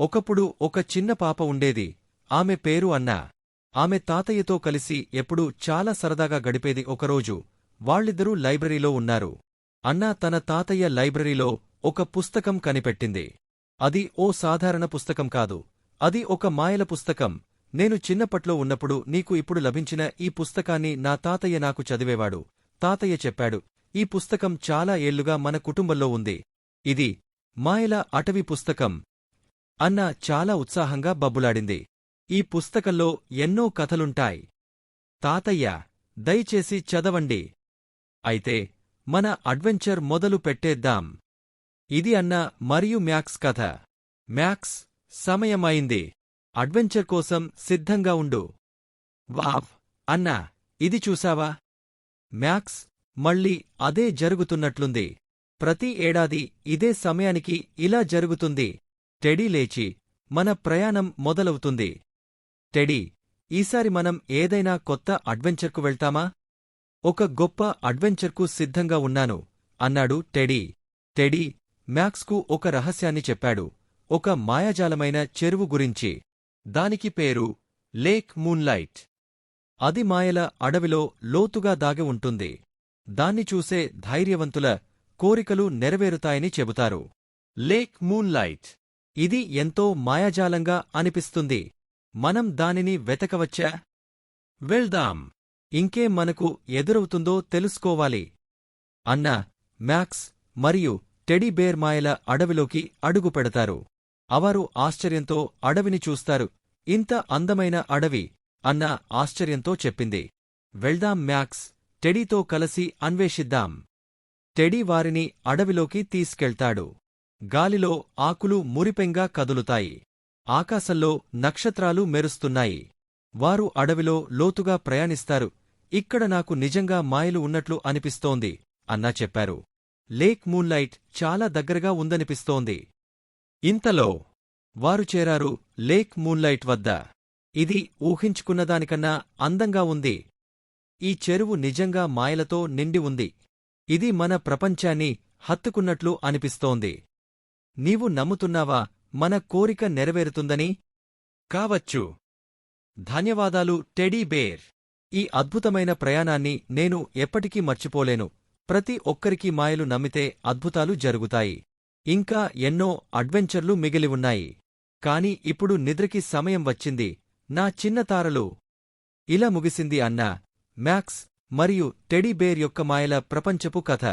ఒకప్పుడు ఒక చిన్న పాప ఉండేది. ఆమె పేరు అన్నా. ఆమె తాతయ్యతో కలిసి ఎప్పుడూ చాలా సరదాగా గడిపేది. ఒకరోజు వాళ్ళిద్దరూ లైబ్రరీలో ఉన్నారు. అన్నా తన తాతయ్య లైబ్రరీలో ఒక పుస్తకం కనిపెట్టింది. అది ఓ సాధారణ పుస్తకం కాదు. అది ఒక మాయల పుస్తకం. నేను చిన్నప్పట్లో ఉన్నప్పుడు నీకు ఇప్పుడు లభించిన ఈ పుస్తకాన్ని నా తాతయ్య నాకు చదివేవాడు. తాతయ్య చెప్పాడు. ఈ పుస్తకం చాలా ఏళ్లుగా మన కుటుంబంలో ఉంది. ఇది మాయల అటవీ పుస్తకం. అన్న చాలా ఉత్సాహంగా బబ్బులాడింది. ఈ పుస్తకంలో ఎన్నో కథలుంటాయ్. తాతయ్య, దయచేసి చదవండి. అయితే మన అడ్వెంచర్ మొదలు పెట్టేద్దాం. ఇది అన్న మరియు మ్యాక్స్ కథ. మ్యాక్స్, సమయమైంది. అడ్వెంచర్ కోసం సిద్ధంగా ఉండు. వావ్! అన్నా, ఇది చూసావా? మ్యాక్స్, మళ్ళీ అదే జరుగుతున్నట్లుంది. ప్రతి ఏడాది ఇదే సమయానికి ఇలా జరుగుతుంది. టెడీ లేచి, మన ప్రయాణం మొదలవుతుంది. టెడీ, ఈసారి మనం ఏదైనా కొత్త అడ్వెంచర్కు వెళ్తామా? ఒక గొప్ప అడ్వెంచర్కు సిద్ధంగా ఉన్నాను అన్నాడు టెడీ. టెడీ, మ్యాక్స్కు ఒక రహస్యాన్ని చెప్పాడు. ఒక మాయాజాలమైన చెరువు గురించి. దానికి పేరు లేక్ మూన్లైట్. అది మాయల అడవిలో లోతుగా దాగి ఉంటుంది. దాన్ని చూసే ధైర్యవంతుల కోరికలు నెరవేరుతాయని చెబుతారు. Lake moonlight. ఇది ఎంతో మాయాజాలంగా అనిపిస్తుంది. మనం దానిని వెతకవచ్చా? వెళ్దాం. ఇంకేం మనకు ఎదురవుతుందో తెలుసుకోవాలి. అన్నా, మ్యాక్స్ మరియు టెడీ బేర్ మాయల అడవిలోకి అడుగు పెడతారు. అవరు ఆశ్చర్యంతో అడవిని చూస్తారు. ఇంత అందమైన అడవి! అన్న ఆశ్చర్యంతో చెప్పింది. వెళ్దాం మ్యాక్స్, టెడీతో కలసి అన్వేషిద్దాం. టెడీ వారిని అడవిలోకి తీసుకెళ్తాడు. గాలిలో ఆకులు మురిపెంగా కదులుతాయి. ఆకాశంలో నక్షత్రాలు మెరుస్తున్నాయి. వారు అడవిలో లోతుగా ప్రయాణిస్తారు. ఇక్కడ నాకు నిజంగా మాయలు ఉన్నట్లు అనిపిస్తోంది అన్నా చెప్పారు. లేక్ మూన్లైట్ చాలా దగ్గరగా ఉందనిపిస్తోంది. ఇంతలో వారు చేరారు లేక్ మూన్లైట్ వద్ద. ఇది ఊహించుకున్నదానికన్నా అందంగా ఉంది. ఈ చెరువు నిజంగా మాయలతో నిండి ఉంది. ఇది మన ప్రపంచాన్ని హత్తుకున్నట్లు అనిపిస్తోంది. నీవు నమ్ముతున్నావా మన కోరిక నెరవేరుతుందని? కావచ్చు. ధన్యవాదాలు టెడీ బేర్. ఈ అద్భుతమైన ప్రయాణాన్ని నేను ఎప్పటికీ మర్చిపోలేను. ప్రతి ఒక్కరికీ మాయలు నమ్మితే అద్భుతాలు జరుగుతాయి. ఇంకా ఎన్నో అడ్వెంచర్లు మిగిలి ఉన్నాయి. కాని ఇప్పుడు నిద్రకి సమయం వచ్చింది నా చిన్న తారలు. ఇలా ముగిసింది అన్నా, మ్యాక్స్ మరియు టెడీ బేర్ యొక్క మాయల ప్రపంచపు కథ.